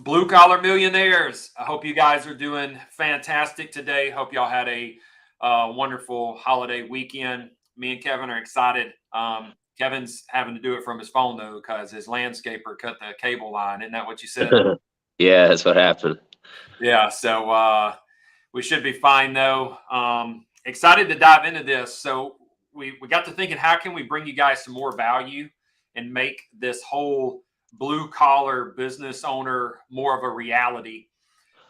Blue collar millionaires. I hope you guys are doing fantastic today. Hope y'all had a wonderful holiday weekend. Me and Kevin are excited. Kevin's having to do it from his phone though, because his landscaper cut the cable line. Isn't that what you said? Yeah, that's what happened. Yeah. So we should be fine though. Excited to dive into this. So we got to thinking, how can we bring you guys some more value and make this whole blue collar business owner more of a reality?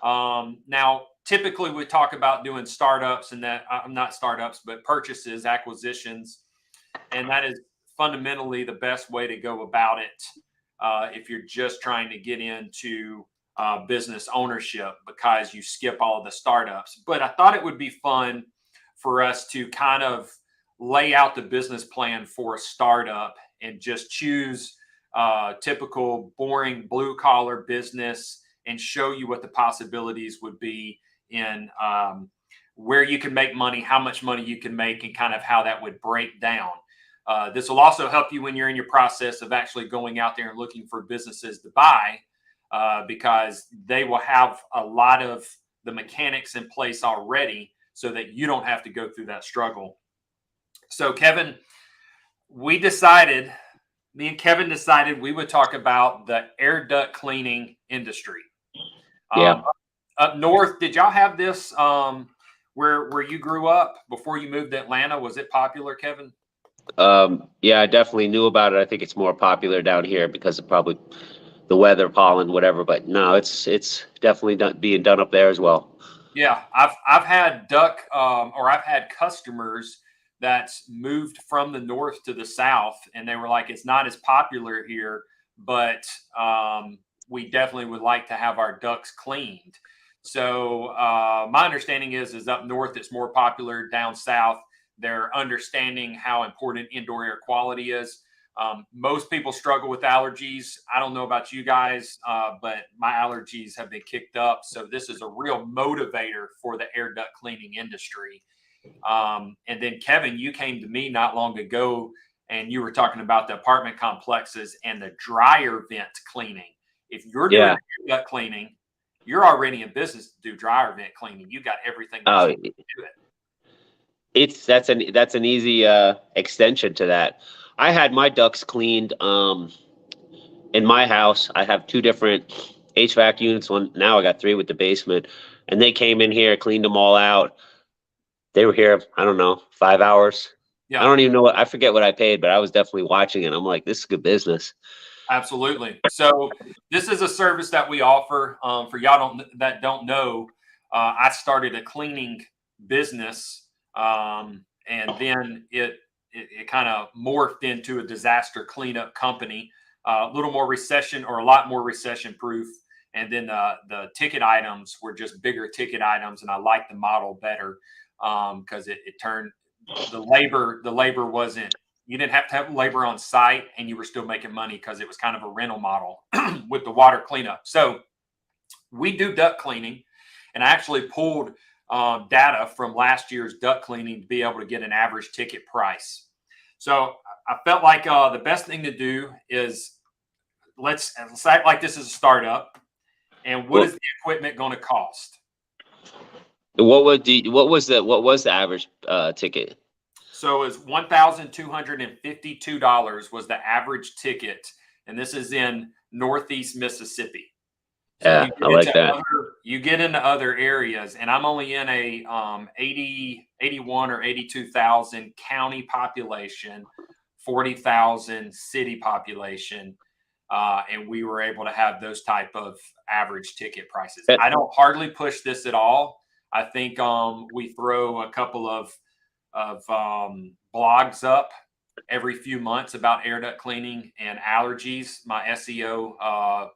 Now, typically we talk about doing startups and that I'm not startups, but purchases, acquisitions, and that is fundamentally the best way to go about it if you're just trying to get into business ownership, because you skip all of the startups. But I thought it would be fun for us to kind of lay out the business plan for a startup and just choose typical boring blue collar business and show you what the possibilities would be in where you can make money, how much money you can make, and kind of how that would break down. This will also help you when you're in your process of actually going out there and looking for businesses to buy, because they will have a lot of the mechanics in place already so that you don't have to go through that struggle. So Kevin, me and Kevin decided we would talk about the air duct cleaning industry. Yeah. Up north, did y'all have this where you grew up before you moved to Atlanta? Was it popular, Kevin? Yeah, I definitely knew about it. I think it's more popular down here because of probably the weather, pollen, whatever. But no, it's definitely being done up there as well. Yeah, I've had I've had customers that's moved from the north to the south, and they were like, it's not as popular here, but we definitely would like to have our ducts cleaned. So my understanding is up north it's more popular. Down south, they're understanding how important indoor air quality is. Most people struggle with allergies. I don't know about you guys, but my allergies have been kicked up. So this is a real motivator for the air duct cleaning industry. And then Kevin, you came to me not long ago and you were talking about the apartment complexes and the dryer vent cleaning. If you're doing Yeah. air duct cleaning, you're already in business to do dryer vent cleaning. You got everything that Oh, you need to do it. that's an easy extension to that. I had my ducts cleaned in my house. I have two different HVAC units. One now I got three with the basement, and they came in here, cleaned them all out. They were here, I don't know, 5 hours. I Yeah. don't even know I forget what I paid, but I was definitely watching it. I'm like, this is good business. Absolutely. So this is a service that we offer. For y'all that don't know, I started a cleaning business, and then it kind of morphed into a disaster cleanup company. A little more recession, or a lot more recession proof. And then the ticket items were just bigger ticket items, and I liked the model better because it turned the labor wasn't, you didn't have to have labor on site, and you were still making money because it was kind of a rental model with the water cleanup. So we do duct cleaning, and I actually pulled data from last year's duct cleaning to be able to get an average ticket price. So I felt like the best thing to do is let's act like this is a startup, and what is the equipment going to cost? What was the average ticket? So it's $1,252 was the average ticket, and this is in Northeast Mississippi. So Yeah, I like that. You get into other areas, and I'm only in a 81 or 82,000 county population, 40,000 city population, and we were able to have those type of average ticket prices. I don't hardly push this at all. I think we throw a couple of blogs up every few months about air duct cleaning and allergies. My SEO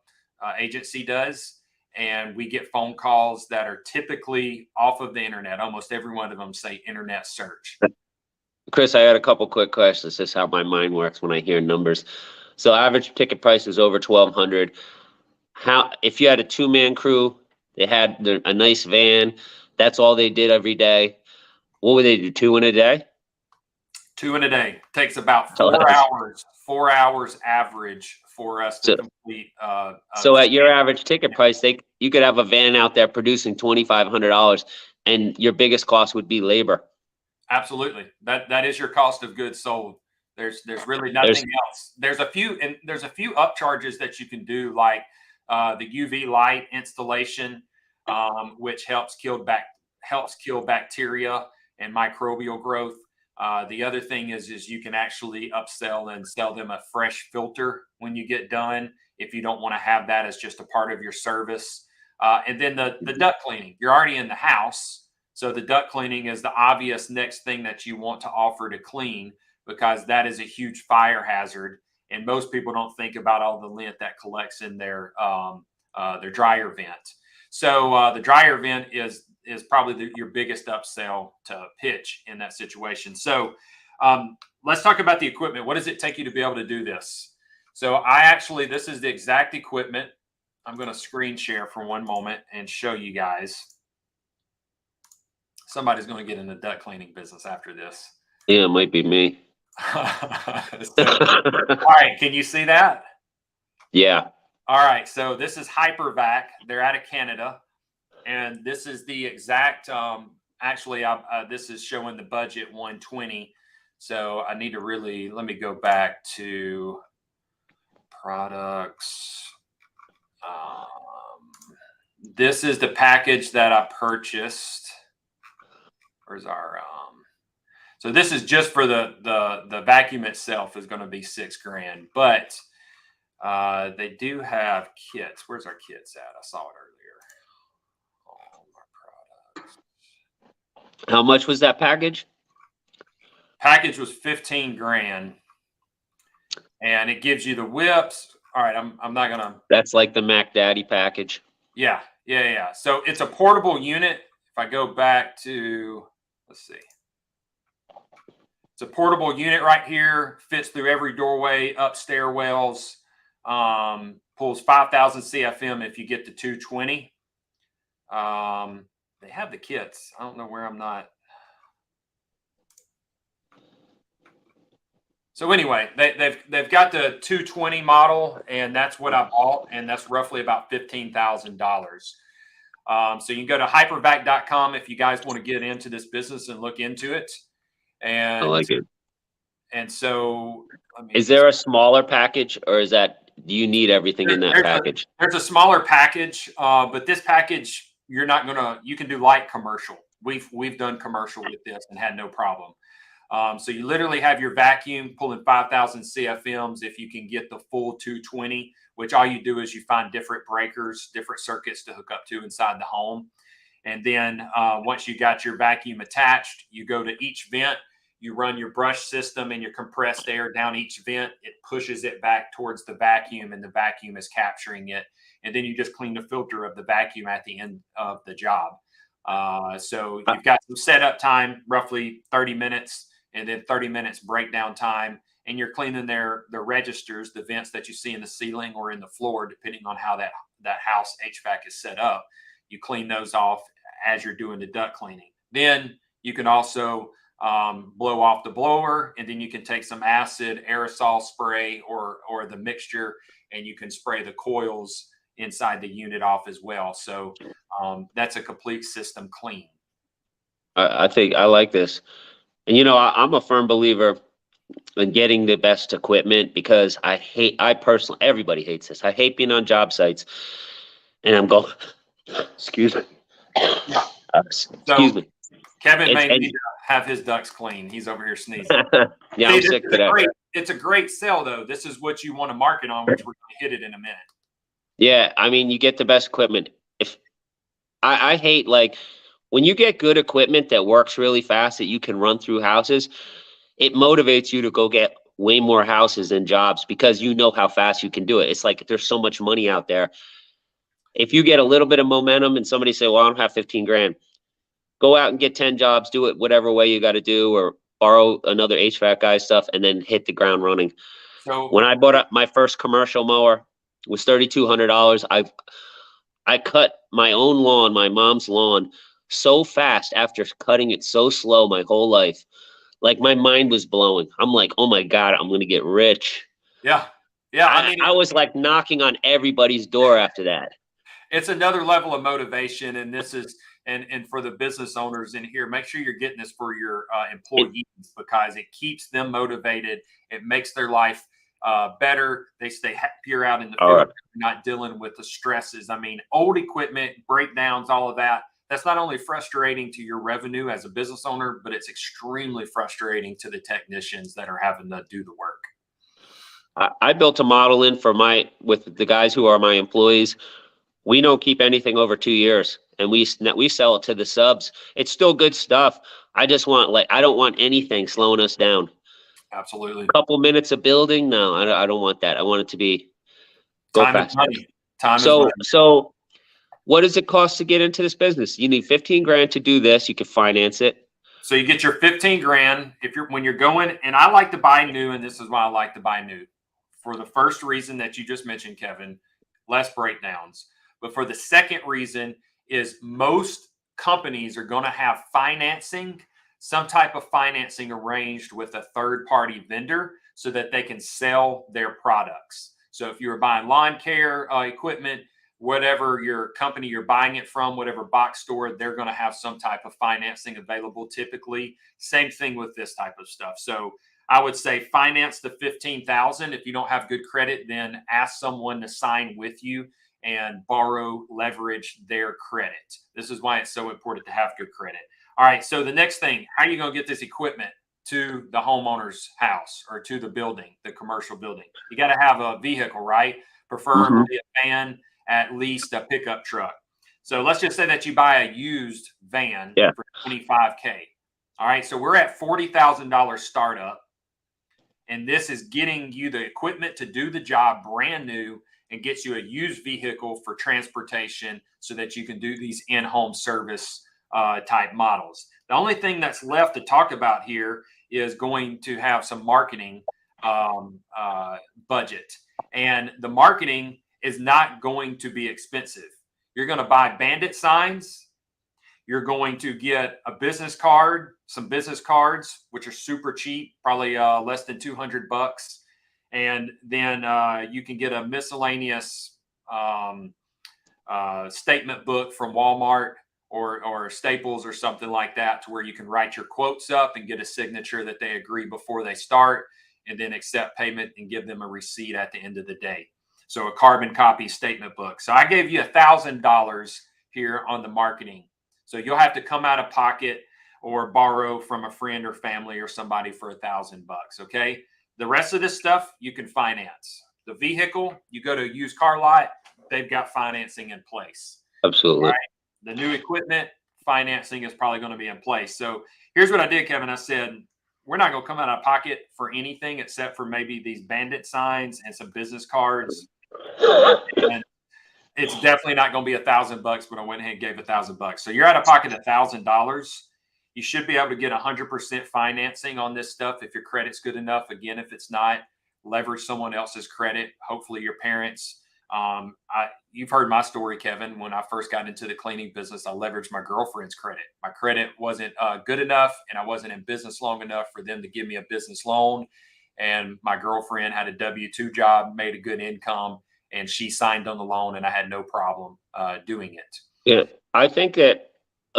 agency does, and we get phone calls that are typically off of the internet. Almost every one of them say internet search. Chris, I had a couple quick questions. This is how my mind works when I hear numbers. So average ticket price is over 1,200. How, if you had a two-man crew, they had a nice van, that's all they did every day. What would they do? Two in a day? Two in a day. Takes about 4 hours. 4 hours average for us to So, complete. so at your average ticket price, you could have a van out there producing $2,500, and your biggest cost would be labor. Absolutely. That is your cost of goods sold. There's really nothing else. There's a few upcharges that you can do, like the UV light installation, which helps kill bacteria and microbial growth. The other thing is you can actually upsell and sell them a fresh filter when you get done, if you don't want to have that as just a part of your service. And then the duct cleaning. You're already in the house. So the duct cleaning is the obvious next thing that you want to offer to clean, because that is a huge fire hazard, and most people don't think about all the lint that collects in their dryer vent. So the dryer vent is probably your biggest upsell to pitch in that situation. So let's talk about the equipment. What does it take you to be able to do this? So this is the exact equipment. I'm going to screen share for one moment and show you guys. Somebody's going to get in the duct cleaning business after this. Yeah, it might be me. All right, can you see that? Yeah. All right, so this is Hypervac. They're out of Canada, and this is the exact. This is showing the budget 120. So I need to let me go back to products. This is the package that I purchased. Where's our so this is just for the vacuum itself is going to be $6,000, but they do have kits. Where's our kits at? I saw it earlier. All my products. How much was that package? Package was $15,000, and it gives you the whips. All right, I'm not gonna. That's like the Mac Daddy package. Yeah. So it's a portable unit. If I go back to, let's see. It's a portable unit right here, fits through every doorway, up stairwells, pulls 5,000 CFM if you get to 220. They have the kits. I don't know where I'm not. So anyway, they've got the 220 model, and that's what I bought, and that's roughly about $15,000. So you can go to hypervac.com if you guys want to get into this business and look into it. And I like it. And so, is there a smaller package, or do you need everything in that package? There's a smaller package, but this package, you can do light commercial. We've done commercial with this and had no problem. So you literally have your vacuum pulling 5,000 CFMs if you can get the full 220, which all you do is you find different breakers, different circuits to hook up to inside the home. And then once you got your vacuum attached, you go to each vent, you run your brush system and your compressed air down each vent. It pushes it back towards the vacuum, and the vacuum is capturing it. And then you just clean the filter of the vacuum at the end of the job. So you've got some setup time, roughly 30 minutes, and then 30 minutes breakdown time. And you're cleaning the registers, the vents that you see in the ceiling or in the floor, depending on how that house HVAC is set up. You clean those off as you're doing the duct cleaning. Then you can also blow off the blower, and then you can take some acid aerosol spray or the mixture, and you can spray the coils inside the unit off as well. So that's a complete system clean. I think I like this. And I'm a firm believer in getting the best equipment, because everybody hates this. I hate being on job sites, and I'm going, excuse me. Excuse me. Kevin may need to have his ducts clean. He's over here sneezing. Yeah, I'm sick today. It's a great sell, though. This is what you want to market on, which we're going to hit it in a minute. Yeah, I mean, you get the best equipment. I hate, like, when you get good equipment that works really fast, that you can run through houses, it motivates you to go get way more houses and jobs, because you know how fast you can do it. It's like there's so much money out there. If you get a little bit of momentum and somebody say, well, I don't have 15 grand, go out and get 10 jobs, do it whatever way you got to do, or borrow another HVAC guy's stuff, and then hit the ground running. So when I bought up my first commercial mower, it was $3,200. I cut my own lawn, my mom's lawn, so fast after cutting it so slow my whole life. Like, my mind was blowing. I'm like, oh my God, I'm going to get rich. Yeah. Yeah, I mean, I was like knocking on everybody's door after that. it's another level of motivation, and this is and for the business owners in here, make sure you're getting this for your It, employees, because it keeps them motivated. It makes their life better. They stay happier out in the all field, right. not dealing with the stresses. I mean, old equipment breakdowns, all of that. That's not only frustrating to your revenue as a business owner, but it's extremely frustrating to the technicians that are having to do the work. I built a model in for with the guys who are my employees. We don't keep anything over 2 years, and we sell it to the subs. It's still good stuff. I just want I don't want anything slowing us down. Absolutely. Couple minutes of building, no, I don't want that. I want it to be go Time is fast. money. Time is So money. so what does it cost to get into this business? You need 15 grand to do this. You can finance it. So you get your 15 grand if you're when you're going, and I like to buy new, and this is why I like to buy new. For the first reason that you just mentioned, Kevin, less breakdowns. But for the second reason is most companies are going to have financing, some type of financing arranged with a third party vendor so that they can sell their products. So if you're buying lawn care equipment, whatever your company you're buying it from, whatever box store, they're going to have some type of financing available typically. Same thing with this type of stuff. So I would say finance the 15,000. If you don't have good credit, then ask someone to sign with you and borrow, leverage their credit. This is why it's so important to have good credit. All right. So the next thing, how are you going to get this equipment to the homeowner's house or to the building, the commercial building? You got to have a vehicle, right? Mhm. Preferably a van, at least a pickup truck. So let's just say that you buy a used van Yeah. for 25K. All right. So we're at $40,000 startup. And this is getting you the equipment to do the job brand new and gets you a used vehicle for transportation so that you can do these in-home service type models. The only thing that's left to talk about here is going to have some marketing budget. And the marketing is not going to be expensive. You're going to buy bandit signs. You're going to get a business card, some business cards, which are super cheap, probably less than $200. And then you can get a miscellaneous statement book from Walmart or Staples or something like that, to where you can write your quotes up and get a signature that they agree before they start, and then accept payment and give them a receipt at the end of the day. So a carbon copy statement book. So I gave you $1,000 here on the marketing. So you'll have to come out of pocket or borrow from a friend or family or somebody for $1,000. Okay. The rest of this stuff you can finance. The vehicle, you go to a used car lot, they've got financing in place. All Absolutely. right. The new equipment financing is probably going to be in place. So here's what I did, Kevin. I said, we're not going to come out of pocket for anything except for maybe these bandit signs and some business cards. And it's definitely not going to be $1,000, but I went ahead and gave $1,000. So you're out of pocket $1,000. You should be able to get 100% financing on this stuff if your credit's good enough. Again, if it's not, leverage someone else's credit. Hopefully, your parents. You've heard my story, Kevin. When I first got into the cleaning business, I leveraged my girlfriend's credit. My credit wasn't good enough, and I wasn't in business long enough for them to give me a business loan. And my girlfriend had a W-2 job, made a good income, and she signed on the loan, and I had no problem doing it. Yeah. I think that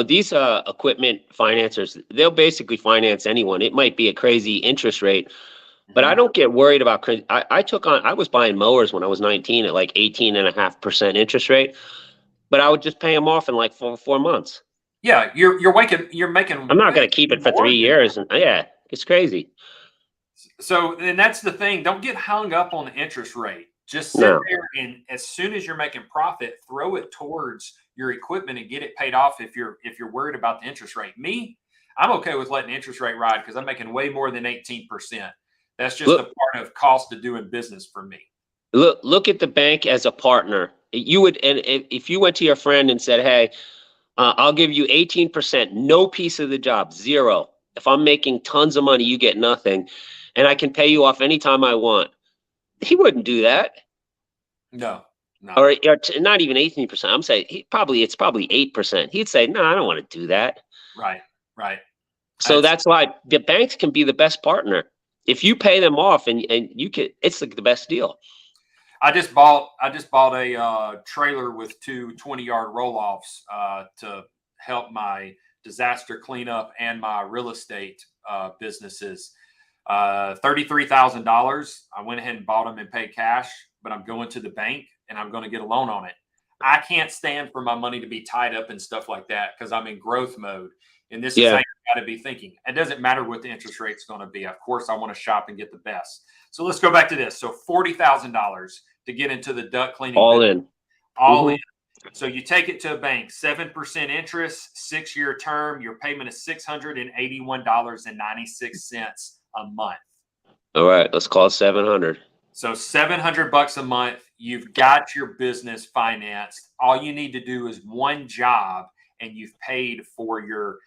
these equipment financiers, they'll basically finance anyone. It might be a crazy interest rate, but I Mhm. don't get worried about crazy. I was buying mowers when I was 19 at like 18.5% interest rate, but I would just pay them off in like 4 months. Yeah, you're making I'm not way going to keep it for more three than that. years. And yeah, it's crazy. So, and that's the thing. Don't get hung up on the interest rate. Just sit No. there, and as soon as you're making profit, throw it towards your equipment and get it paid off if you're worried about the interest rate. Me, I'm okay with letting the interest rate ride because I'm making way more than 18%. That's just a Look, part of cost of doing business for me. look at the bank as a partner. You would, and if you went to your friend and said, "Hey, I'll give you 18%, no piece of the job, zero. If I'm making tons of money, you get nothing, and I can pay you off anytime I want." He wouldn't do that. No, no. Or not even 18%. I'm saying it's probably 8%. He'd say, "No, I don't want to do that." Right, right. So That's that's why the banks can be the best partner. If you pay them off and you can, it's like the best deal. I just bought a trailer with two 20-yard roll-offs to help my disaster cleanup and my real estate businesses. $33,000. I went ahead and bought them and paid cash, but I'm going to the bank and I'm going to get a loan on it. I can't stand for my money to be tied up and stuff like that because I'm in growth mode. And this is how Yeah. you got to be thinking. It doesn't matter what the interest rate's going to be. Of course, I want to shop and get the best. So let's go back to this. So $40,000 to get into the duct cleaning All business, in. all Mhm. in. So you take it to a bank, 7% interest, 6-year term. Your payment is $681.96 a month. All right. Let's call it 700. So $700 a month, you've got your business financed. All you need to do is one job, and you've paid for your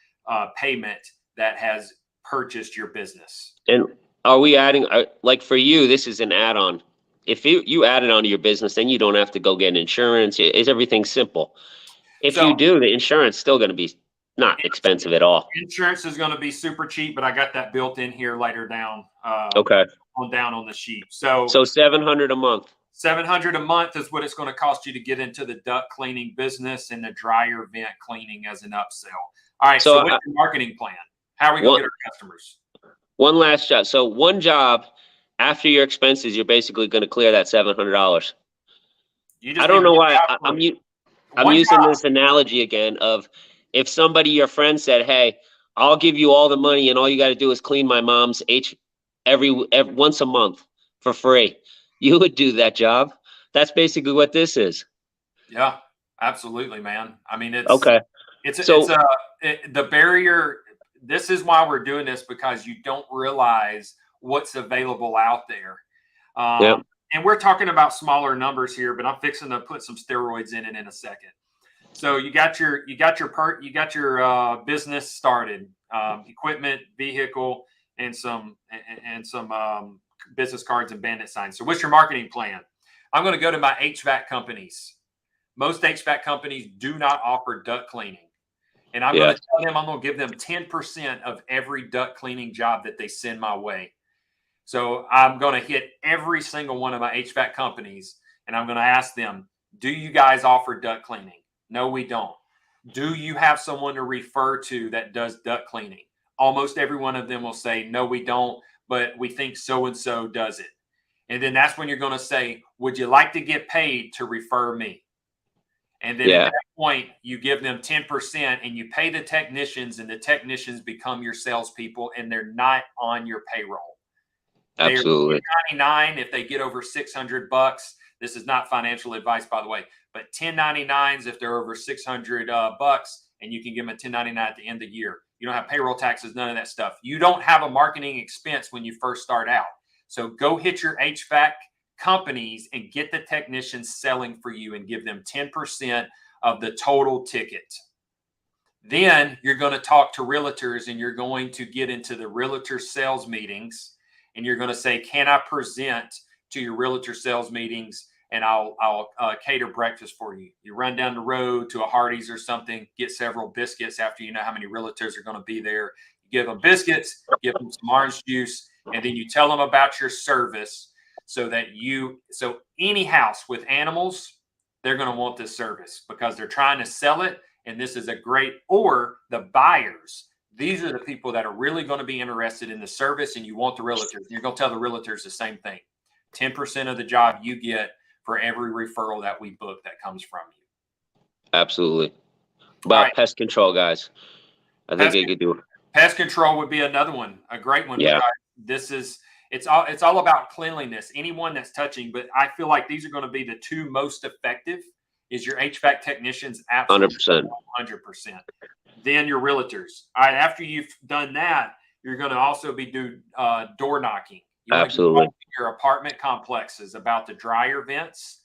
payment that has purchased your business. And are we adding, like for you, this is an add-on. If you add it onto your business, then you don't have to go get insurance. Is everything simple? If you So do, the insurance still going to be not expensive at all. insurance is going to be super cheap, but I got that built in here later down Okay. on the sheet. So So 700 a month. $700 a month is what it's going to cost you to get into the duct cleaning business and the dryer vent cleaning as an upsell. All right. So what's your marketing plan? How are we going to get our customers? One last job. So one job after your expenses, you're basically going to clear that $700. I don't know why I'm using this analogy again of if somebody, your friend said, "Hey, I'll give you all the money and all you got to do is clean my mom's every once a month for free." You would do that job. That's basically what this is. Yeah, absolutely, man. I mean, Okay. The barrier. This is why we're doing this, because you don't realize what's available out there. Yep. And we're talking about smaller numbers here, but I'm fixing to put some steroids in it in a second. So you got your business started, equipment, vehicle, and some business cards and bandit signs. So what's your marketing plan? I'm going to go to my HVAC companies. Most HVAC companies do not offer duct cleaning. And I'm going to tell them I'm going to give them 10% of every duct cleaning job that they send my way. So I'm going to hit every single one of my HVAC companies, and I'm going to ask them, do you guys offer duct cleaning? No, we don't. Do you have someone to refer to that does duct cleaning? Almost every one of them will say, no, we don't, but we think so-and-so does it. And then that's when you're going to say, would you like to get paid to refer me? And then at that point, you give them 10% and you pay the technicians, and the technicians become your salespeople, and they're not on your payroll. Absolutely. They're $10.99 if they get over $600. This is not financial advice, by the way, but $10.99s if they're over $600, and you can give them a $10.99 at the end of the year. You don't have payroll taxes, none of that stuff. You don't have a marketing expense when you first start out. So go hit your HVAC companies and get the technicians selling for you and give them 10% of the total ticket. Then you're going to talk to realtors, and you're going to get into the realtor sales meetings, and you're going to say, can I present to your realtor sales meetings, and I'll cater breakfast for you. You run down the road to a Hardee's or something, get several biscuits after you know how many realtors are going to be there. You give them biscuits, give them some orange juice, and then you tell them about your service. So any house with animals, they're going to want this service because they're trying to sell it. And this is or the buyers. These are the people that are really going to be interested in the service, and you want the realtors. You're going to tell the realtors the same thing. 10% of the job you get for every referral that we book that comes from you. Absolutely. About pest control, guys. I think you could do it. Pest control would be another one, a great one. Yeah. It's all about cleanliness. Anyone that's touching, but I feel like these are going to be the two most effective. Is your HVAC technicians? Absolutely, 100%. Then your realtors. All right, after you've done that, you're going to also be door knocking. Absolutely. Your apartment complexes about the dryer vents.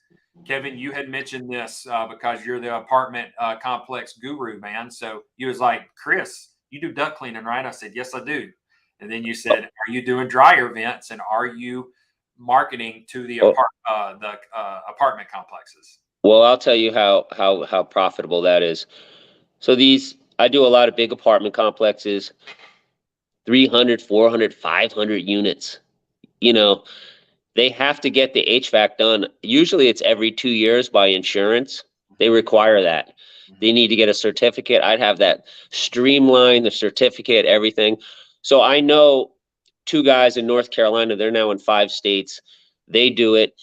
Kevin, you had mentioned this because you're the apartment complex guru, man. So you was like, Chris, you do duct cleaning, right? I said, yes, I do. And then you said, are you doing dryer vents, and are you marketing to the apartment complexes? Well, I'll tell you how profitable that is. So I do a lot of big apartment complexes, 300, 400, 500 units. You know, they have to get the HVAC done. Usually it's every 2 years by insurance. They require that. They need to get a certificate. I'd have that streamline, the certificate, everything. So I know two guys in North Carolina, they're now in 5 states. They do it.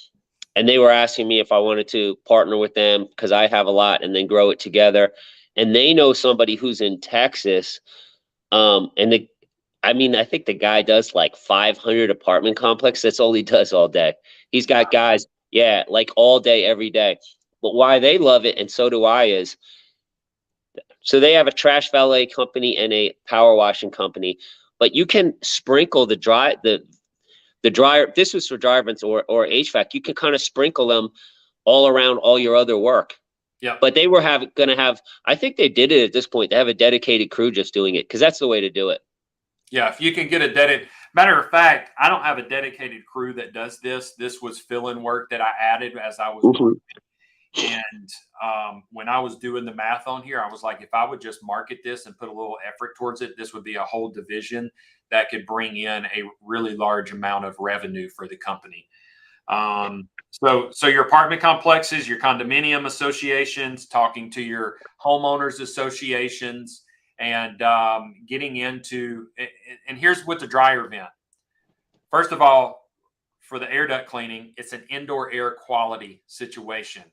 And they were asking me if I wanted to partner with them because I have a lot and then grow it together. And they know somebody who's in Texas. And I mean, I think the guy does like 500 apartment complex. That's all he does all day. He's got guys, yeah, like all day, every day. But why they love it, and so do I, is so they have a trash valet company and a power washing company. But you can sprinkle the dryer. If this was for dry vents or HVAC, you can kind of sprinkle them all around all your other work. Yeah. But they were gonna have. I think they did it at this point. They have a dedicated crew just doing it because that's the way to do it. Yeah, if you can get a dedicated, matter of fact, I don't have a dedicated crew that does this. This was fill-in work that I added as I was going. And when I was doing the math on here, I was like, if I would just market this and put a little effort towards it, this would be a whole division that could bring in a really large amount of revenue for the company. So your apartment complexes, your condominium associations, talking to your homeowners associations, and getting into. And here's what the dryer vent. First of all, for the air duct cleaning, it's an indoor air quality situation.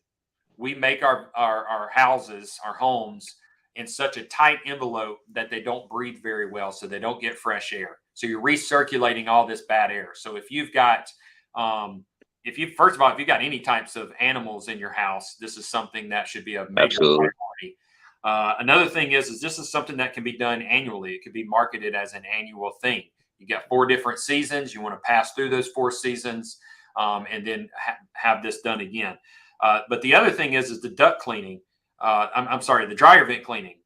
We make our houses, our homes, in such a tight envelope that they don't breathe very well, so they don't get fresh air. So you're recirculating all this bad air. So if you've got first of all, if you've got any types of animals in your house, this is something that should be a major priority. Another thing is this is something that can be done annually. It could be marketed as an annual thing. You got 4 different seasons. You want to pass through those 4 seasons, and then have this done again. But the other thing is the duct cleaning. I'm sorry, the dryer vent cleaning.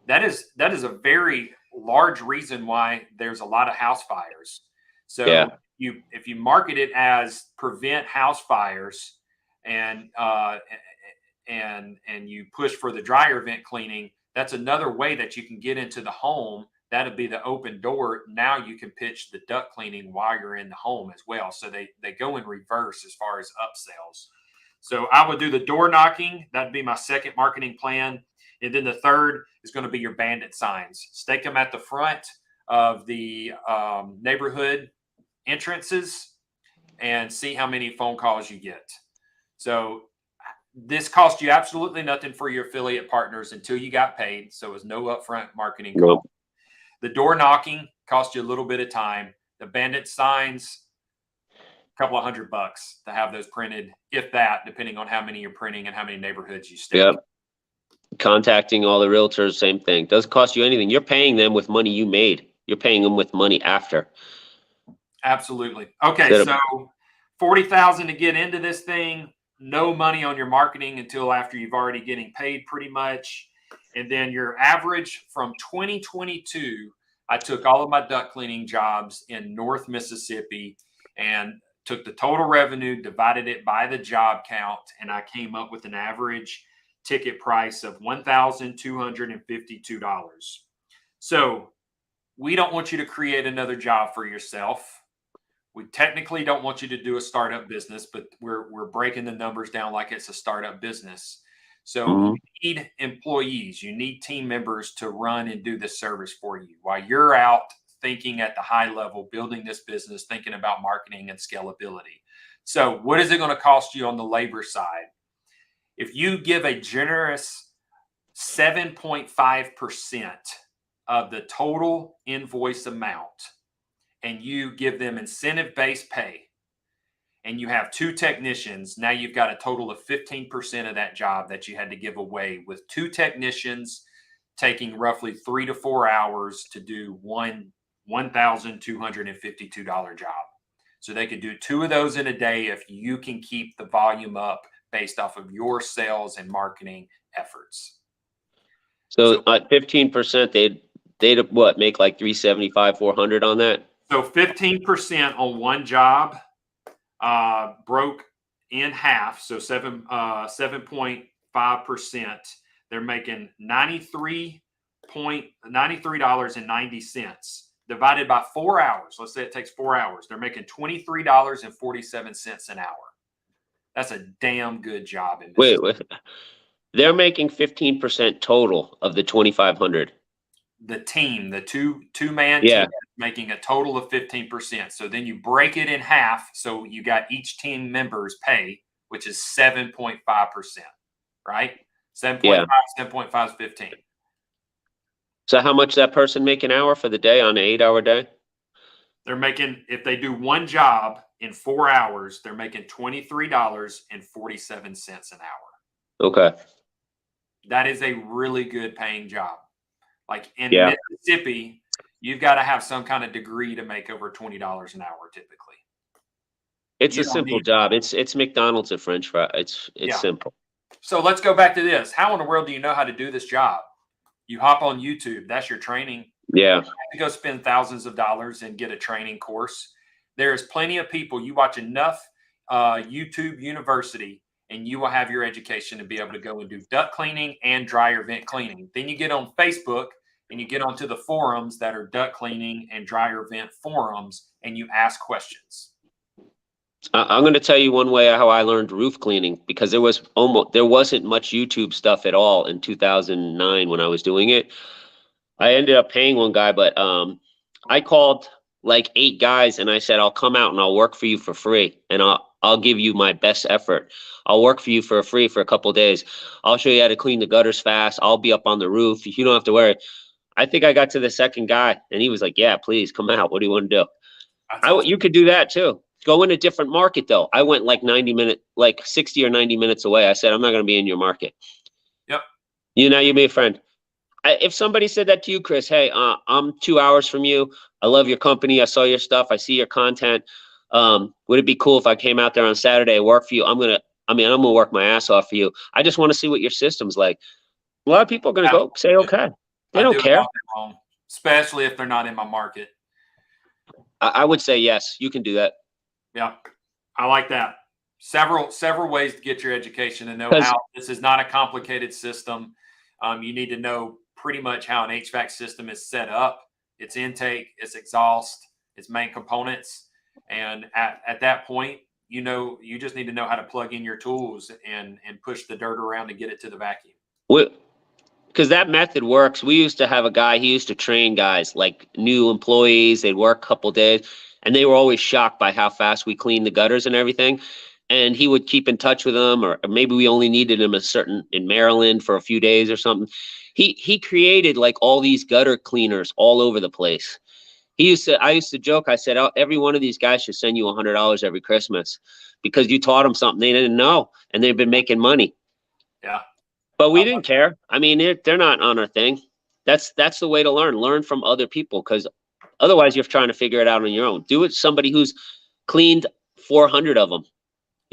That is a very large reason why there's a lot of house fires. So Yeah. if you market it as prevent house fires, and you push for the dryer vent cleaning, that's another way that you can get into the home. That'll be the open door. Now you can pitch the duct cleaning while you're in the home as well. So they go in reverse as far as upsells. So I would do the door knocking. That'd be my second marketing plan. And then the third is going to be your bandit signs. Stake them at the front of the neighborhood entrances and see how many phone calls you get. So this cost you absolutely nothing for your affiliate partners until you got paid. So it was no upfront marketing cost. Nope. The door knocking cost you a little bit of time. The bandit signs, a couple of $100 to have those printed, if that, depending on how many you're printing and how many neighborhoods you stay. Yep. Contacting all the realtors, same thing. Doesn't cost you anything. You're paying them with money you made. You're paying them with money after. Absolutely. Okay, so $40,000 to get into this thing. No money on your marketing until after you've already getting paid, pretty much. And then your average from 2022, I took all of my duct cleaning jobs in North Mississippi and took the total revenue, divided it by the job count, and I came up with an average ticket price of $1,252. So we don't want you to create another job for yourself. We technically don't want you to do a startup business, but we're breaking the numbers down like it's a startup business. So you need employees, you need team members to run and do this service for you while you're out thinking at the high level, building this business, thinking about marketing and scalability. So what is it going to cost you on the labor side? If you give a generous 7.5% of the total invoice amount, and you give them incentive-based pay, and you have 2 technicians, now you've got a total of 15% of that job that you had to give away, with 2 technicians taking roughly 3 to 4 hours to do one $1,252 job. So they could do 2 of those in a day if you can keep the volume up based off of your sales and marketing efforts. So at 15%, they'd what, make like 375, 400 on that? So 15% on one job broke in half. So 7.5%. They're making $93.90. divided by 4 hours. Let's say it takes 4 hours. They're making $23.47 an hour. That's a damn good job in Wait, Mississippi. they're making 15% total of the 2,500. The team, the two-man team, Yeah, is making a total of 15%. So then you break it in half. So you got each team member's pay, which is 7.5%, right? 7.5, yeah. 7.5 is 15. So how much that person make an hour for the day on an 8-hour day? They're making, if they do one job in 4 hours, they're making $23.47 an hour. Okay. That is a really good paying job. Like in Yeah. Mississippi, you've got to have some kind of degree to make over $20 an hour typically. It's You a don't simple need, job. It's McDonald's at French fry. It's yeah. simple. So let's go back to this. How in the world do you know how to do this job? You hop on YouTube. That's your training. Yeah. To go spend thousands of dollars and get a training course. There's plenty of people. You watch enough YouTube University, and you will have your education to be able to go and do duct cleaning and dryer vent cleaning. Then you get on Facebook and you get onto the forums that are duct cleaning and dryer vent forums, and you ask questions. I'm going to tell you one way how I learned roof cleaning, because there wasn't much YouTube stuff at all in 2009 when I was doing it. I ended up paying one guy, but I called like 8 guys and I said, I'll come out and I'll work for you for free, and I'll give you my best effort. I'll work for you for free for a couple of days. I'll show you how to clean the gutters fast. I'll be up on the roof. You don't have to worry. I think I got to the second guy and he was like, yeah, please come out. What do you want to do? That's awesome. You could do that too. Go in a different market though. I went like 60 or 90 minutes away. I said, I'm not going to be in your market. Yep. You be a friend. If somebody said that to you, Chris, hey, I'm 2 hours from you. I love your company. I saw your stuff. I see your content. Would it be cool if I came out there on Saturday, work for you? I'm going to work my ass off for you. I just want to see what your system's like. A lot of people are going to go say, okay. They don't care. Home, especially if they're not in my market. I would say yes, you can do that. Yeah, I like that. Several ways to get your education and know how this is not a complicated system. You need to know pretty much how an HVAC system is set up, its intake, its exhaust, its main components. And at that point, you just need to know how to plug in your tools and push the dirt around to get it to the vacuum. Because that method works. We used to have a guy, he used to train guys, like new employees. They'd work a couple days, and they were always shocked by how fast we cleaned the gutters and everything. And he would keep in touch with them, or maybe we only needed him in Maryland for a few days or something. He created like all these gutter cleaners all over the place. I used to joke, I said, oh, every one of these guys should send you $100 every Christmas because you taught them something they didn't know, and they've been making money. Yeah. But we didn't care. I mean, they're not on our thing. That's the way to learn. Learn from other people, because otherwise you're trying to figure it out on your own. Do it somebody who's cleaned 400 of them.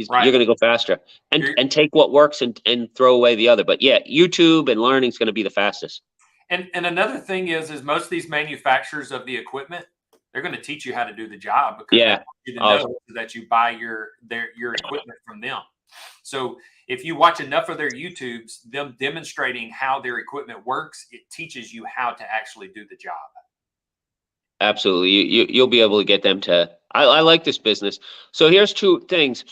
Right. You're going to go faster and take what works and throw away the other. But yeah, YouTube and learning is going to be the fastest. And another thing is most of these manufacturers of the equipment, they're going to teach you how to do the job because they want you to know that you buy your equipment from them. So if you watch enough of their YouTubes, them demonstrating how their equipment works, it teaches you how to actually do the job. Absolutely. You'll be able to get them to, I like this business. So here's 2 things.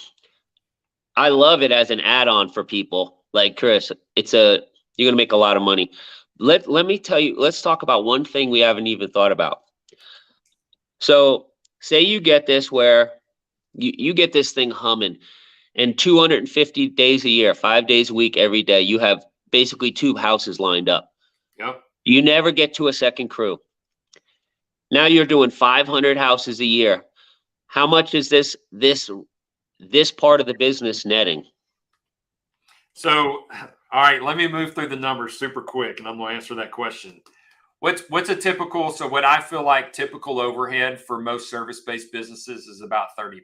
I love it as an add-on for people like Chris. You're going to make a lot of money. Let me tell you, let's talk about one thing we haven't even thought about. So say you get this where you get this thing humming, and 250 days a year, 5 days a week, every day, you have basically 2 houses lined up. Yep. You never get to a second crew. Now you're doing 500 houses a year. How much is this part of the business netting? So, all right, let me move through the numbers super quick, and I'm going to answer that question. What's a typical? So, what I feel like typical overhead for most service-based businesses is about 30%.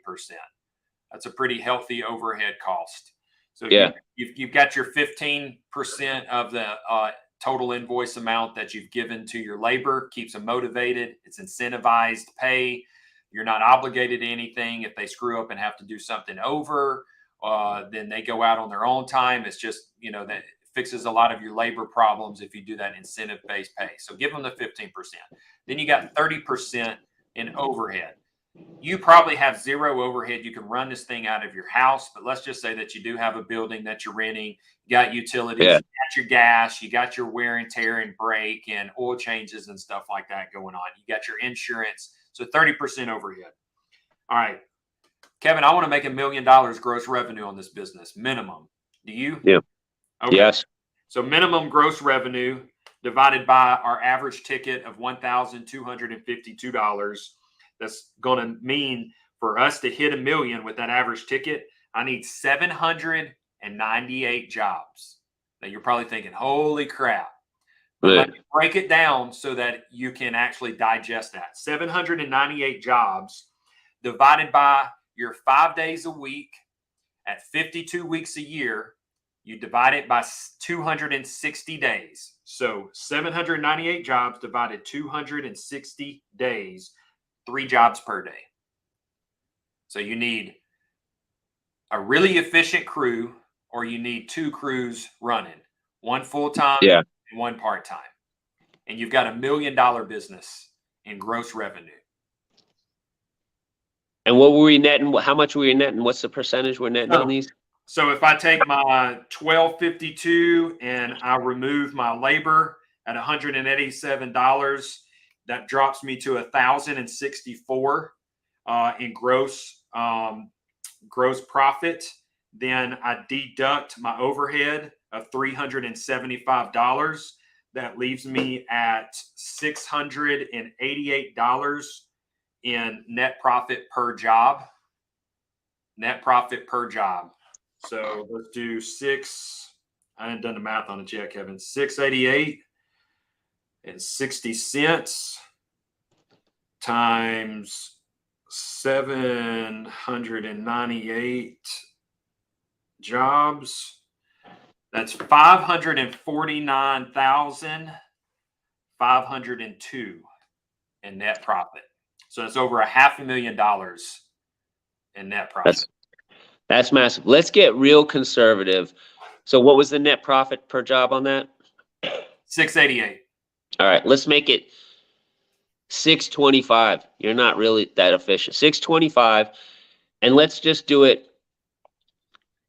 That's a pretty healthy overhead cost. So, yeah, you've got your 15% of the total invoice amount that you've given to your labor, keeps them motivated. It's incentivized pay. You're not obligated to anything. If they screw up and have to do something over, then they go out on their own time. It's just, that fixes a lot of your labor problems if you do that incentive-based pay. So give them the 15%. Then you got 30% in overhead. You probably have zero overhead. You can run this thing out of your house, but let's just say that you do have a building that you're renting, you got utilities, Yeah. you got your gas, you got your wear and tear and brake and oil changes and stuff like that going on. You got your insurance. So 30% overhead. All right. Kevin, I want to make $1 million gross revenue on this business, minimum. Do you? Yeah. Okay. Yes. So minimum gross revenue divided by our average ticket of $1,252. That's going to mean for us to hit $1 million with that average ticket, I need 798 jobs. Now you're probably thinking, holy crap. But let me break it down so that you can actually digest that. 798 jobs divided by your 5 days a week at 52 weeks a year. You divide it by 260 days. So 798 jobs divided 260 days, 3 jobs per day. So you need a really efficient crew, or you need 2 crews running, one full-time and one part-time. And you've got $1 million business in gross revenue. And what were we netting? How much were we netting? What's the percentage we're netting on these? So if I take my 1252 and I remove my labor at $187, that drops me to 1,064 in gross profit. Then I deduct my overhead of $375. That leaves me at $688 in net profit per job. Net profit per job. So let's do I haven't done the math on it yet, Kevin. 688 and 60 cents times 798 jobs. That's 549,502 in net profit. So that's over $500,000 in net profit. That's massive. Let's get real conservative. So what was the net profit per job on that? 688. All right, let's make it 625. You're not really that efficient. 625, and let's just do it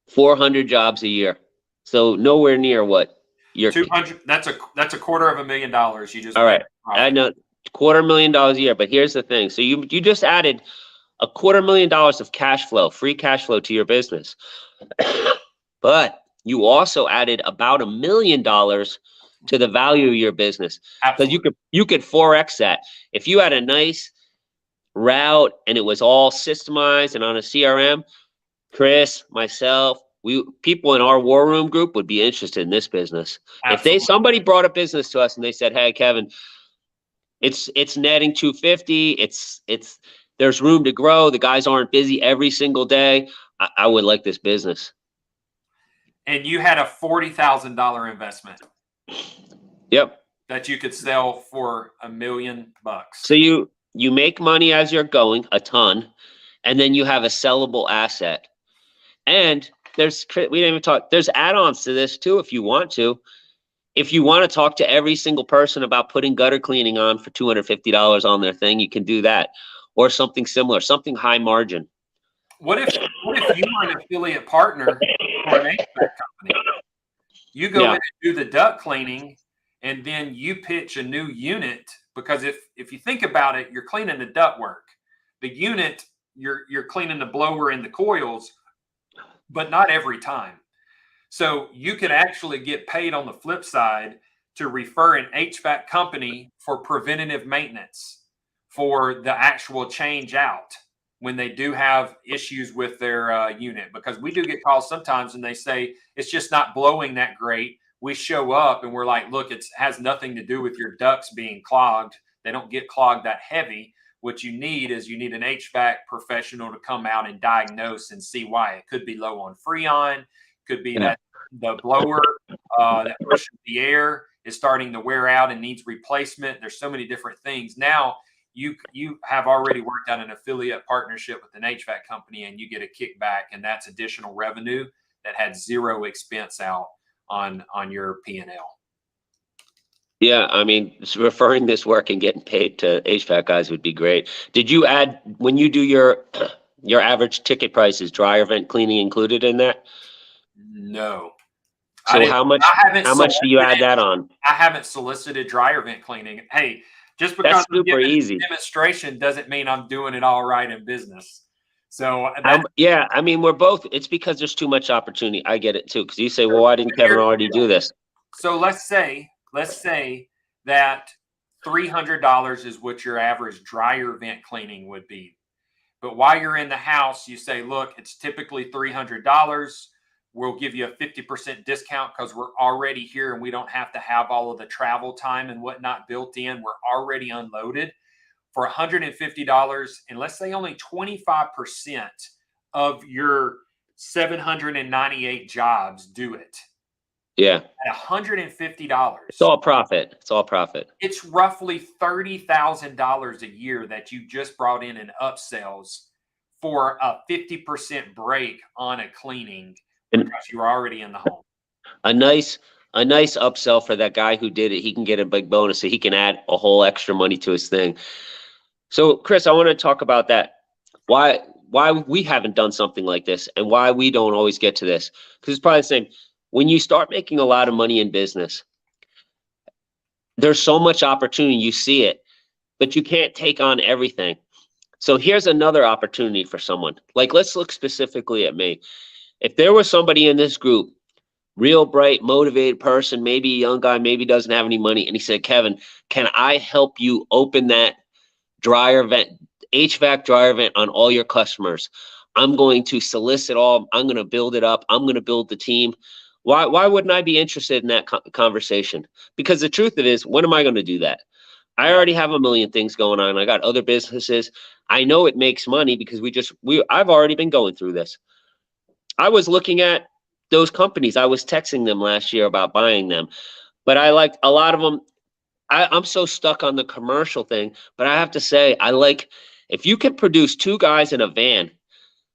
400 jobs a year. So nowhere near what you're 200. That's $250,000. You just all right. I know $250,000 a year, but here's the thing. So you just added $250,000 of cash flow, free cash flow to your business. But you also added about $1 million to the value of your business, because you could 4x that. If you had a nice route and it was all systemized and on a CRM, Chris, myself, people in our war room group would be interested in this business. Absolutely. If somebody brought a business to us and they said, "Hey, Kevin, it's netting 250. There's room to grow. The guys aren't busy every single day. I would like this business." And you had a $40,000 investment. Yep. That you could sell for $1 million. So you make money as you're going, a ton, and then you have a sellable asset. And we didn't even talk. There's add-ons to this too, if you want to. If you want to talk to every single person about putting gutter cleaning on for $250 on their thing, you can do that, or something similar, something high margin. What if you were an affiliate partner for an HVAC company? You go in and do the duct cleaning, and then you pitch a new unit, because if you think about it, you're cleaning the duct work. The unit, you're cleaning the blower and the coils, but not every time. So you could actually get paid on the flip side to refer an HVAC company for preventative maintenance, for the actual change out when they do have issues with their unit. Because we do get calls sometimes and they say, it's just not blowing that great. We show up and we're like, look, it has nothing to do with your ducts being clogged. They don't get clogged that heavy. What you need is an HVAC professional to come out and diagnose and see why. It could be low on Freon. Could be that the blower that pushes the air is starting to wear out and needs replacement. There's so many different things. Now you have already worked out an affiliate partnership with an HVAC company, and you get a kickback, and that's additional revenue that had zero expense out on your P&L. Yeah, I mean, referring this work and getting paid to HVAC guys would be great. Did you add when you do your your average ticket price, is dryer vent cleaning included in that? No, I So didn't. I haven't how much do you add solicited. that on? I haven't solicited dryer vent cleaning. Hey, just because That's I'm super giving easy. a demonstration doesn't mean I'm doing it all right in business. So Yeah, I mean, we're both. It's because there's too much opportunity. I get it too. Because you say, well, so why didn't Kevin here's the already do deal. this? So let's say that $300 is what your average dryer vent cleaning would be. But while you're in the house, you say, look, it's typically $300. We'll give you a 50% discount because we're already here and we don't have to have all of the travel time and whatnot built in. We're already unloaded for $150. And let's say only 25% of your 798 jobs do it. Yeah, At it's $150, all profit. It's all profit. it's roughly $30,000 a year that you just brought in upsells for a 50% break on a cleaning And because you're already in the home. a nice a nice upsell for that guy who did it. He can get a big bonus, so he can add a whole extra money to his thing. So, Chris, I want to talk about that. Why we haven't done something like this, and why we don't always get to this? Because it's probably the same. When you start making a lot of money in business, there's so much opportunity. You see it, but you can't take on everything. So here's another opportunity for someone. Like, let's look specifically at me. If there was somebody in this group, real bright, motivated person, maybe a young guy, maybe doesn't have any money, and he said, Kevin, can I help you open that dryer vent, HVAC dryer vent on all your customers? I'm going to solicit all, I'm going to build it up, I'm going to build the team. Why wouldn't I be interested in that conversation? Because the truth of it is, when am I going to do that? I Yeah, already have a million things going on. I got other businesses. I know it makes money because I've already been going through this. I was looking at those companies. I was texting them last year about buying them, but I like a lot of them. I'm so stuck on the commercial thing, but I have to say, I like if you can produce two guys in a van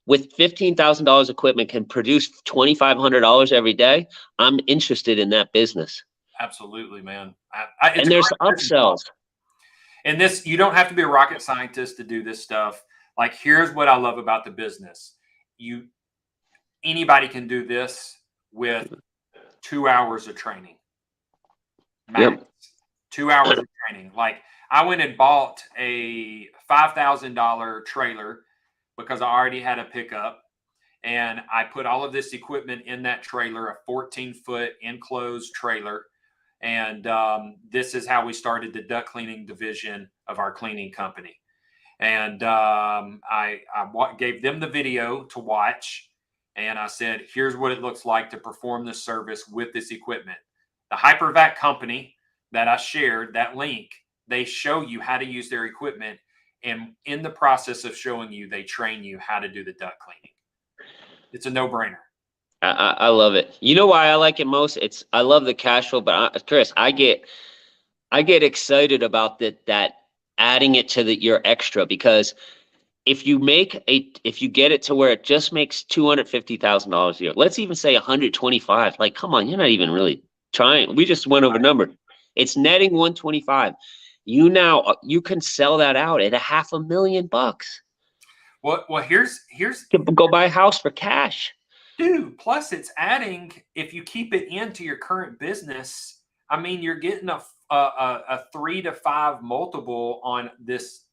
with $15,000 equipment can produce $2,500 every day. I'm interested in that business. absolutely, man. It's And a there's great business model. upsells. And this, you don't have to be a rocket scientist to do this stuff. Like, here's what I love about the business. You Anybody can do this with 2 hours of training, max. Yep. 2 hours of training. Like, I went and bought a $5,000 trailer because I already had a pickup, and I put all of this equipment in that trailer, a 14-foot enclosed trailer. And this is how we started the duct cleaning division of our cleaning company. And I gave them the video to watch. And I said, here's what it looks like to perform this service with this equipment. The HyperVac company that I shared, that link, they show you how to use their equipment. And in the process of showing you, they train you how to do the duct cleaning. It's a no-brainer. I love it. You know why I like it most? I love the cash flow, but Chris, I get excited about that adding it to your extra because if you get it to where it just makes $250,000 a year, let's even say 125. Like, come on, you're not even really trying. We just went over number. It's netting 125. You can sell that out at $500,000. Well, here's You can go buy a house for cash. dude, plus it's adding, if you keep it into your current business, I mean, you're getting a 3 to 5 multiple on this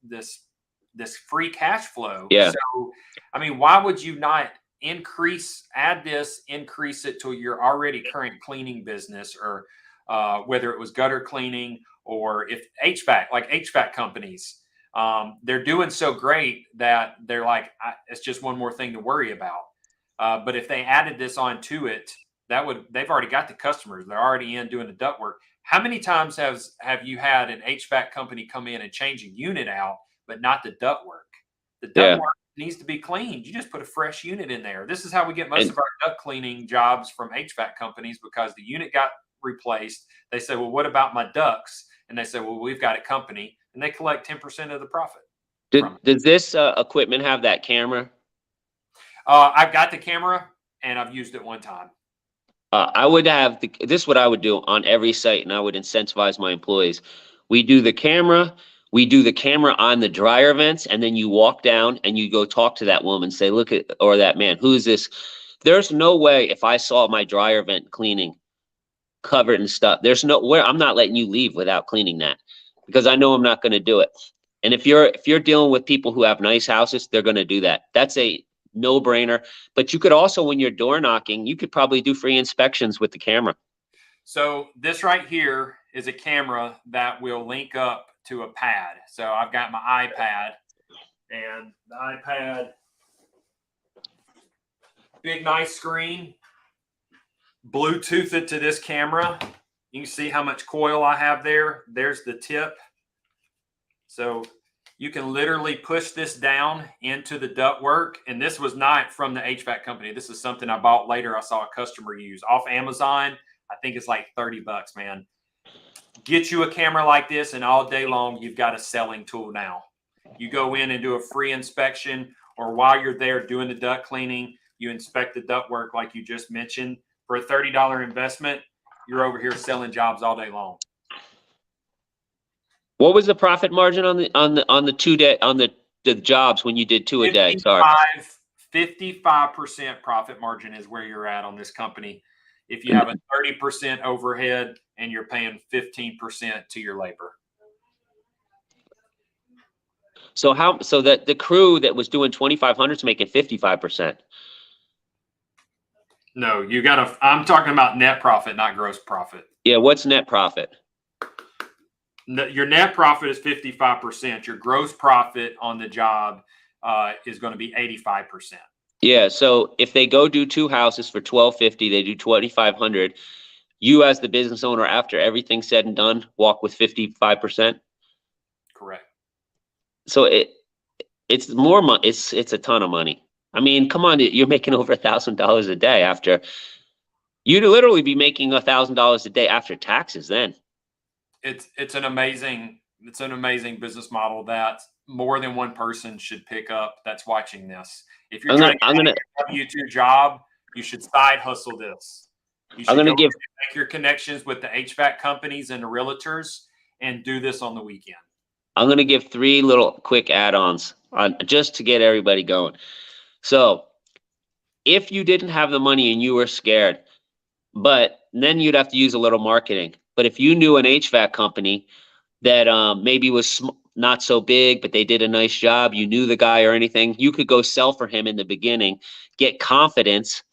free cash flow. Yeah. So, I mean, why would you not increase it to your already current cleaning business, or whether it was gutter cleaning, or if HVAC, like HVAC companies, they're doing so great that they're like, it's just one more thing to worry about. But if they added this onto it, they've already got the customers. They're already in doing the duct work. How many times have you had an HVAC company come in and change a unit out, but not the duct work? The duct Yeah. work needs to be cleaned. You just put a fresh unit in there. This is how we get most And of our duct cleaning jobs from HVAC companies, because the unit got replaced. They say, well, what about my ducts? And they say, well, we've got a company, and they collect 10% of the profit from it. does this equipment have that camera? I've got the camera, and I've used it one time. I would have this is what I would do on every site, and I would incentivize my employees. We do the camera, we do the camera on the dryer vents, and then you walk down and you go talk to that woman, say, look at, or that man, who is this? There's no way if I saw my dryer vent cleaning covered in stuff, there's no where I'm not letting you leave without cleaning that because I know I'm not going to do it. And if you're dealing with people who have nice houses, they're going to do that. That's a no brainer. But you could also, when you're door knocking, you could probably do free inspections with the camera. So this right here is a camera that will link up to a pad. So I've got my iPad, and the iPad, big nice screen, Bluetooth it to this camera. You can see how much coil I have there. There's the tip. So you can literally push this down into the ductwork. And this was not from the HVAC company. This is something I bought later. I saw a customer use off Amazon. I think it's like 30 bucks, man. Get you a camera like this, and all day long, you've got a selling tool now. You go in and do a free inspection, or while you're there doing the duct cleaning, you inspect the ductwork like you just mentioned. For a $30 investment, you're over here selling jobs all day long. What was the profit margin on the 2 day on the jobs when you did 2 a day? Sorry. 55% profit margin is where you're at on this company. If you have a 30% overhead and you're paying 15% to your labor. So that the crew that was doing 2,500 is making 55%. No, I'm talking about net profit, not gross profit. Yeah, what's net profit? Your net profit is 55%. Your gross profit on the job is going to be 85%. Yeah, so if they go do 2 houses for $1,250, they do 2,500. You as the business owner, after everything's said and done, walk with 55%. Correct. So it's more money. It's a ton of money. I mean, come on, you're making over $1,000 a day after. You'd literally be making $1,000 a day after taxes then. It's an amazing business model that more than one person should pick up that's watching this. If you're trying to get a W-2 job, you should side hustle this. You should make your connections with the HVAC companies and the realtors and do this on the weekend. I'm going to give 3 little quick add-ons on just to get everybody going. So if you didn't have the money and you were scared, but then you'd have to use a little marketing. But if you knew an HVAC company that maybe was not so big, but they did a nice job, you knew the guy or anything, you could go sell for him in the beginning, get confidence,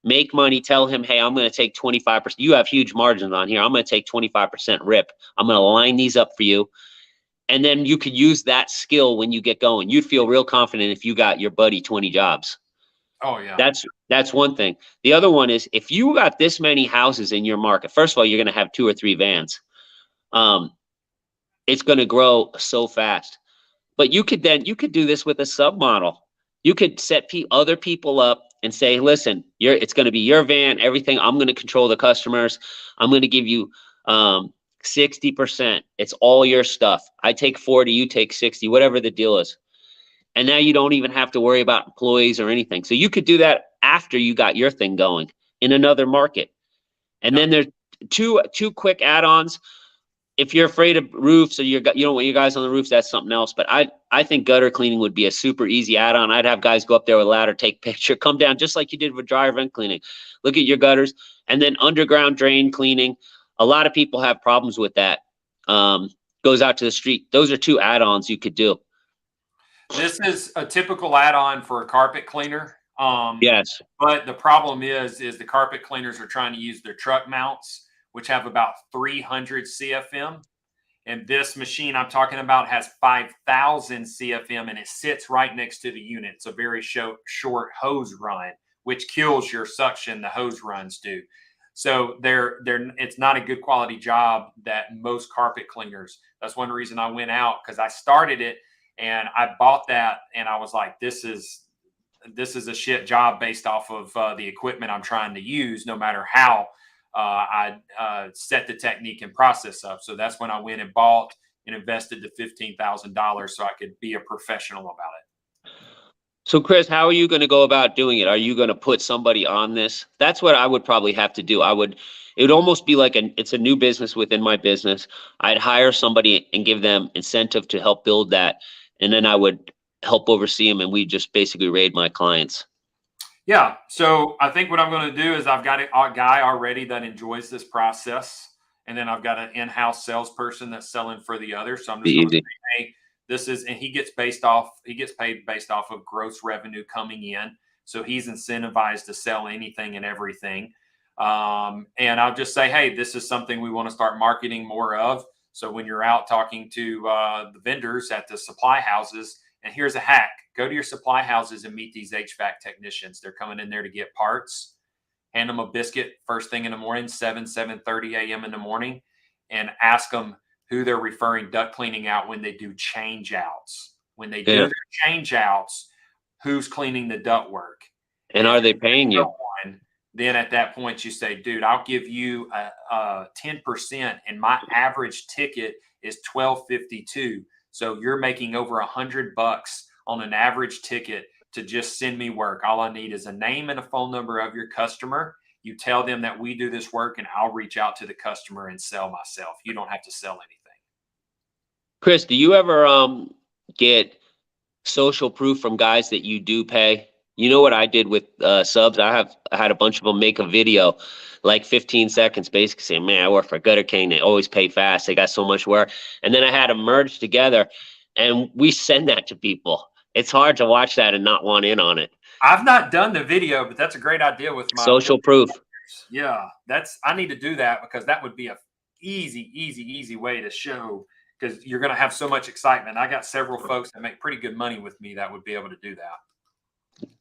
make money, tell him, hey, I'm going to take 25%. You have huge margins on here. I'm going to take 25% rip. I'm going to line these up for you. And then you could use that skill when you get going. You'd feel real confident if you got your buddy 20 jobs. Oh, yeah. That's one thing. The other one is if you got this many houses in your market, first of all, you're going to have 2 or 3 vans. It's going to grow so fast. But you could do this with a submodel. You could set other people up and say, listen, it's going to be your van, everything. I'm going to control the customers. I'm going to give you 60%. It's all your stuff. I take 40, you take 60, whatever the deal is. And now you don't even have to worry about employees or anything. So you could do that after you got your thing going in another market. And then there's two quick add-ons. If you're afraid of roofs or you don't want your guys on the roofs, that's something else. But I think gutter cleaning would be a super easy add-on. I'd have guys go up there with a ladder, take picture, come down just like you did with dryer vent cleaning. Look at your gutters. And then underground drain cleaning. A lot of people have problems with that. Goes out to the street. Those are 2 add-ons you could do. This is a typical add-on for a carpet cleaner. Yes. But the problem is the carpet cleaners are trying to use their truck mounts, which have about 300 CFM. And this machine I'm talking about has 5,000 CFM, and it sits right next to the unit. It's a very short hose run, which kills your suction, the hose runs do. So it's not a good quality job that most carpet cleaners. That's one reason I went out, because I started it and I bought that and I was like, this is a shit job based off of the equipment I'm trying to use, no matter how I set the technique and process up. So that's when I went and bought and invested the $15,000 so I could be a professional about it. So Chris, how are you going to go about doing it? Are you going to put somebody on this? That's what I would probably have to do. It would almost be like it's a new business within my business. I'd hire somebody and give them incentive to help build that. And then I would help oversee them and we just basically raid my clients. Yeah. So I think what I'm going to do is I've got a guy already that enjoys this process. And then I've got an in-house salesperson that's selling for the other. So I'm Be just going to easy. say, hey, this is, and he gets paid based off of gross revenue coming in. So he's incentivized to sell anything and everything. And I'll just say, hey, this is something we want to start marketing more of. So when you're out talking to the vendors at the supply houses, and here's a hack: go to your supply houses and meet these HVAC technicians. They're coming in there to get parts. Hand them a biscuit first thing in the morning, 7:30 a.m. in the morning, and ask them who they're referring duct cleaning out when they do change outs. When they do Yeah. their change outs, who's cleaning the duct work? And And are they paying you? then at that point you say, dude, I'll give you a 10%, and my average ticket is $12.52. So you're making over $100 on an average ticket to just send me work. All I need is a name and a phone number of your customer. You tell them that we do this work, and I'll reach out to the customer and sell myself. You don't have to sell anything. Chris, do you ever get social proof from guys that you do pay? You know what I did with subs? I had a bunch of them make a video, like 15 seconds, basically saying, "Man, I work for Gutter King. They always pay fast. They got so much work." And then I had them merge together, and we send that to people. It's hard to watch that and not want in on it. I've not done the video, but that's a great idea with my Social proof. Yeah, I need to do that, because that would be a easy way to show, because you're going to have so much excitement. I got several folks that make pretty good money with me that would be able to do that.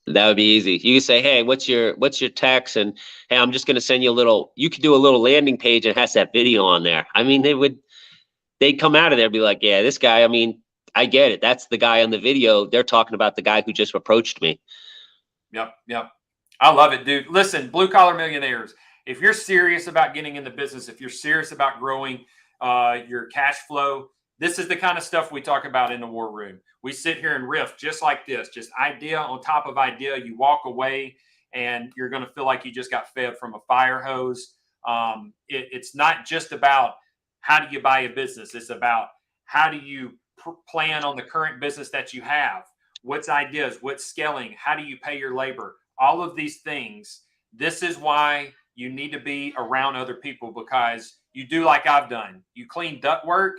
That would be easy. You could say, "Hey, what's your tax?" And hey, I'm just going to send you a little. You could do a little landing page and it has that video on there. I mean, they'd come out of there and be like, "Yeah, this guy. I mean, I get it. That's the guy on the video. They're talking about the guy who just approached me." Yep. I love it, dude. Listen, blue collar millionaires, if you're serious about getting into business, if you're serious about growing your cash flow, this is the kind of stuff we talk about in the war room. We sit here and riff just like this, just idea on top of idea. You walk away and you're going to feel like you just got fed from a fire hose. It's not just about how do you buy a business. It's about how do you plan on the current business that you have. What's ideas? What's scaling? How do you pay your labor? All of these things. This is why you need to be around other people, because you do like I've done. You clean ductwork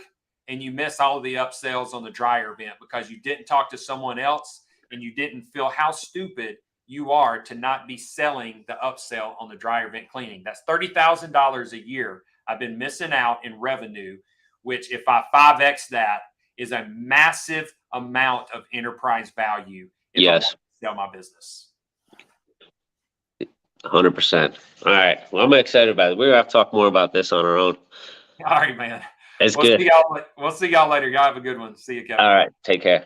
and you miss all of the upsells on the dryer vent because you didn't talk to someone else and you didn't feel how stupid you are to not be selling the upsell on the dryer vent cleaning. That's $30,000 a year I've been missing out in revenue, which if I 5X that is a massive amount of enterprise value if I want to sell my business. 100%. All right. Well, I'm excited about it. We're gonna have to talk more about this on our own. All right, man. It's good. We'll see y'all later. Y'all have a good one. See you, Kevin. All right. Take care.